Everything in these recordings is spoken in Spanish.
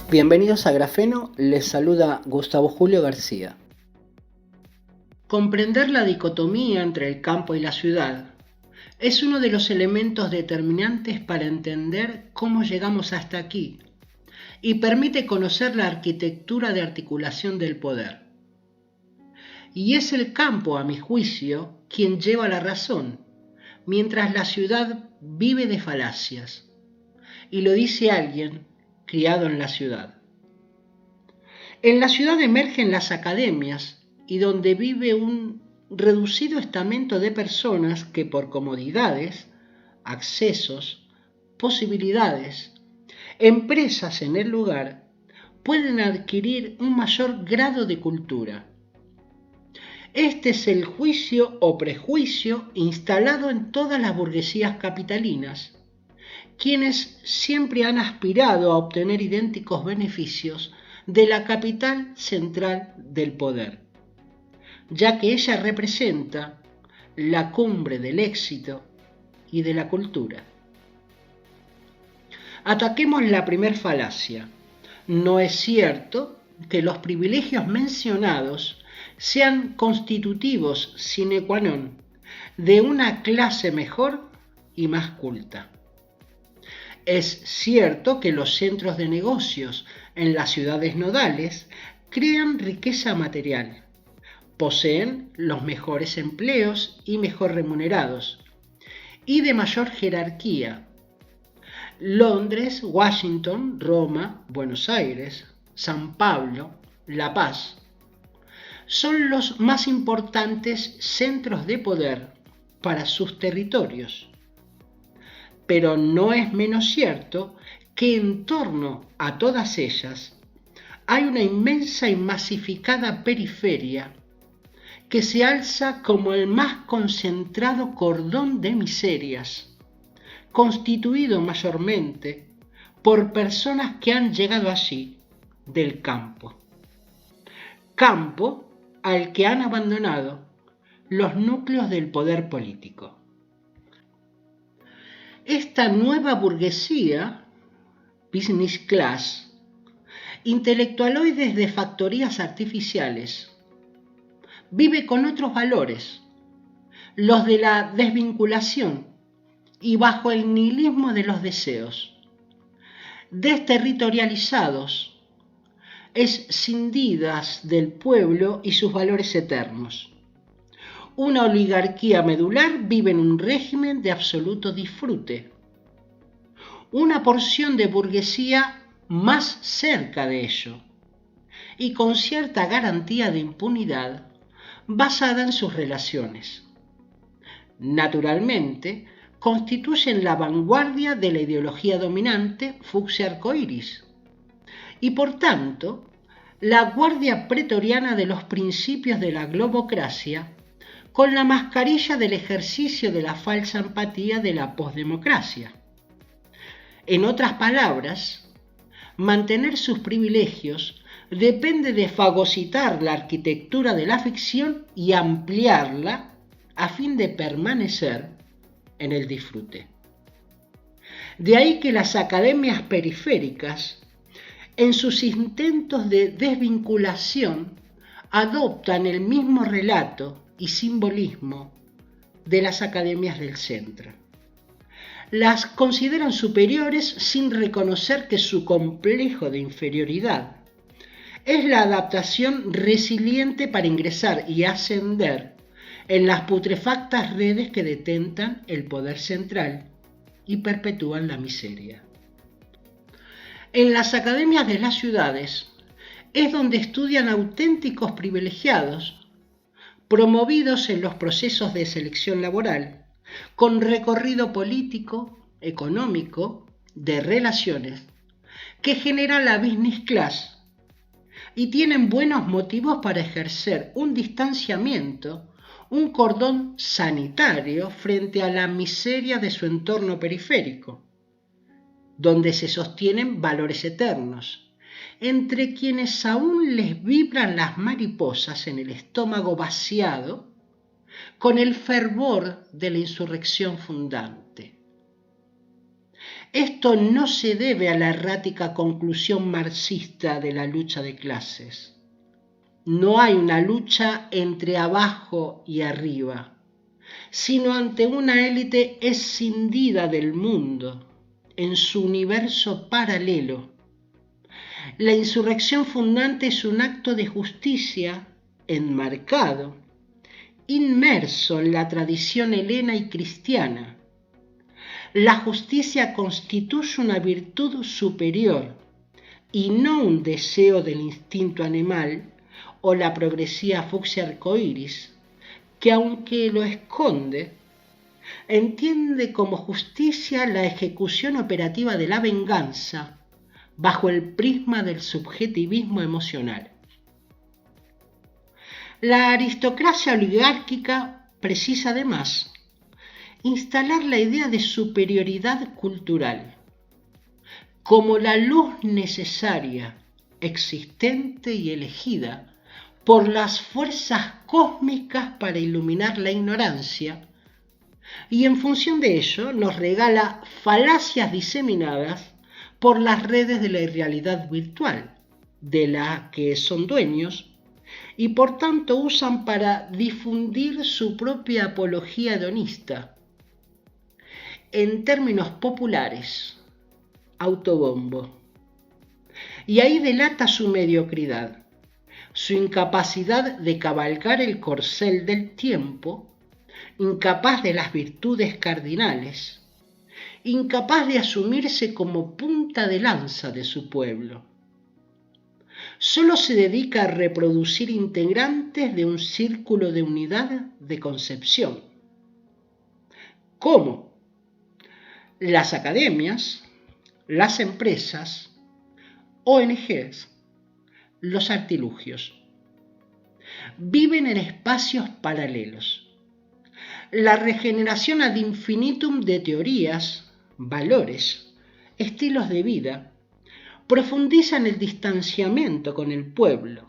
Bienvenidos a Grafeno, les saluda Gustavo Julio García. Comprender la dicotomía entre el campo y la ciudad es uno de los elementos determinantes para entender cómo llegamos hasta aquí y permite conocer la arquitectura de articulación del poder. Y es el campo, a mi juicio, quien lleva la razón, mientras la ciudad vive de falacias. Y lo dice alguien criado en la ciudad. En la ciudad emergen las academias y donde vive un reducido estamento de personas que por comodidades, accesos, posibilidades, empresas en el lugar, pueden adquirir un mayor grado de cultura. Este es el juicio o prejuicio instalado en todas las burguesías capitalinas, quienes siempre han aspirado a obtener idénticos beneficios de la capital central del poder, ya que ella representa la cumbre del éxito y de la cultura. Ataquemos la primer falacia. No es cierto que los privilegios mencionados sean constitutivos sine qua non de una clase mejor y más culta. Es cierto que los centros de negocios en las ciudades nodales crean riqueza material, poseen los mejores empleos y mejor remunerados, y de mayor jerarquía. Londres, Washington, Roma, Buenos Aires, San Pablo, La Paz son los más importantes centros de poder para sus territorios. Pero no es menos cierto que en torno a todas ellas hay una inmensa y masificada periferia que se alza como el más concentrado cordón de miserias, constituido mayormente por personas que han llegado allí del campo. Campo al que han abandonado los núcleos del poder político. Esta nueva burguesía, business class, intelectualoides de factorías artificiales, vive con otros valores, los de la desvinculación y bajo el nihilismo de los deseos, desterritorializados, escindidas del pueblo y sus valores eternos. Una oligarquía medular vive en un régimen de absoluto disfrute. Una porción de burguesía más cerca de ello y con cierta garantía de impunidad basada en sus relaciones. Naturalmente, constituyen la vanguardia de la ideología dominante fucsia arcoíris y por tanto la guardia pretoriana de los principios de la globocracia con la mascarilla del ejercicio de la falsa empatía de la posdemocracia. En otras palabras, mantener sus privilegios depende de fagocitar la arquitectura de la ficción y ampliarla a fin de permanecer en el disfrute. De ahí que las academias periféricas, en sus intentos de desvinculación, adoptan el mismo relato y simbolismo de las academias del centro. Las consideran superiores sin reconocer que su complejo de inferioridad es la adaptación resiliente para ingresar y ascender en las putrefactas redes que detentan el poder central y perpetúan la miseria. En las academias de las ciudades es donde estudian auténticos privilegiados, promovidos en los procesos de selección laboral, con recorrido político, económico, de relaciones, que genera la business class y tienen buenos motivos para ejercer un distanciamiento, un cordón sanitario frente a la miseria de su entorno periférico, donde se sostienen valores eternos, entre quienes aún les vibran las mariposas en el estómago vaciado con el fervor de la insurrección fundante. Esto no se debe a la errática conclusión marxista de la lucha de clases. No hay una lucha entre abajo y arriba, sino ante una élite escindida del mundo, en su universo paralelo. La insurrección fundante es un acto de justicia enmarcado, inmerso en la tradición helena y cristiana. La justicia constituye una virtud superior y no un deseo del instinto animal o la progresiva fucsia arcoíris, que aunque lo esconde, entiende como justicia la ejecución operativa de la venganza bajo el prisma del subjetivismo emocional. La aristocracia oligárquica precisa además instalar la idea de superioridad cultural como la luz necesaria, existente y elegida por las fuerzas cósmicas para iluminar la ignorancia, y en función de ello nos regala falacias diseminadas por las redes de la irrealidad virtual, de la que son dueños, y por tanto usan para difundir su propia apología hedonista. En términos populares, autobombo. Y ahí delata su mediocridad, su incapacidad de cabalgar el corcel del tiempo, incapaz de las virtudes cardinales, incapaz de asumirse como punta de lanza de su pueblo. Solo se dedica a reproducir integrantes de un círculo de unidad de concepción. ¿Cómo? Las academias, las empresas, ONGs, los artilugios. Viven en espacios paralelos. La regeneración ad infinitum de teorías, valores, estilos de vida, profundiza en el distanciamiento con el pueblo.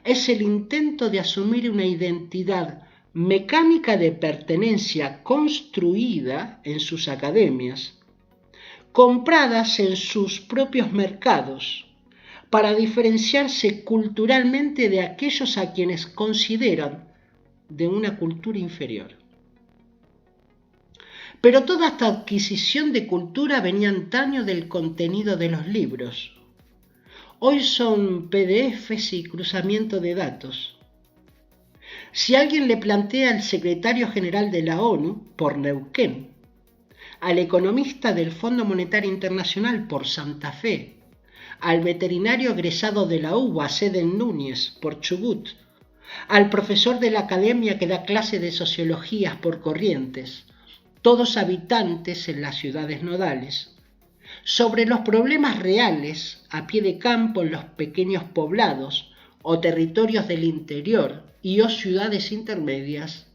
Es el intento de asumir una identidad mecánica de pertenencia construida en sus academias, compradas en sus propios mercados, para diferenciarse culturalmente de aquellos a quienes consideran de una cultura inferior. Pero toda esta adquisición de cultura venía antaño del contenido de los libros. Hoy son PDFs y cruzamiento de datos. Si alguien le plantea al secretario general de la ONU por Neuquén, al economista del Fondo Monetario Internacional por Santa Fe, al veterinario egresado de la UBA, sede en Núñez, por Chubut, al profesor de la academia que da clase de sociologías por Corrientes, todos habitantes en las ciudades nodales, sobre los problemas reales a pie de campo en los pequeños poblados o territorios del interior y o ciudades intermedias,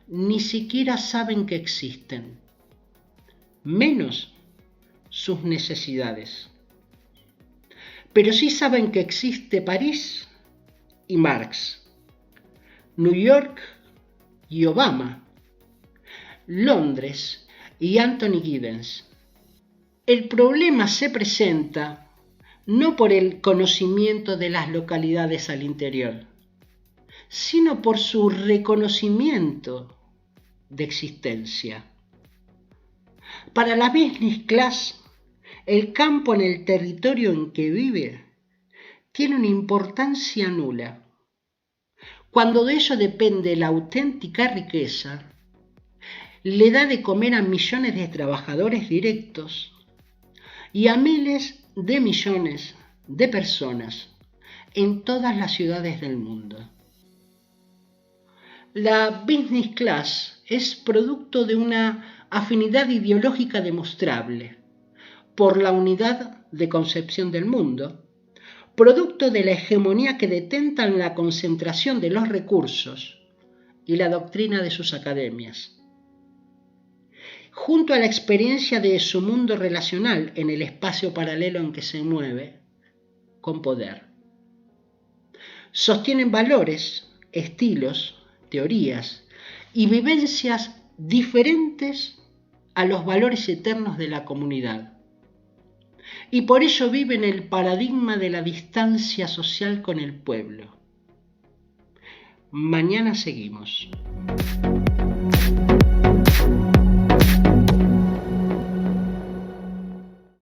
ni siquiera saben que existen, menos sus necesidades. Pero sí saben que existe París y Marx, New York y Obama, Londres y Anthony Giddens. El problema se presenta no por el conocimiento de las localidades al interior, sino por su reconocimiento de existencia. Para la business class, el campo en el territorio en que vive tiene una importancia nula. Cuando de ello depende la auténtica riqueza, le da de comer a millones de trabajadores directos y a miles de millones de personas en todas las ciudades del mundo. La business class es producto de una afinidad ideológica demostrable por la unidad de concepción del mundo, producto de la hegemonía que detentan la concentración de los recursos y la doctrina de sus academias, junto a la experiencia de su mundo relacional en el espacio paralelo en que se mueve, con poder. Sostienen valores, estilos, teorías y vivencias diferentes a los valores eternos de la comunidad. Y por ello vive en el paradigma de la distancia social con el pueblo. Mañana seguimos.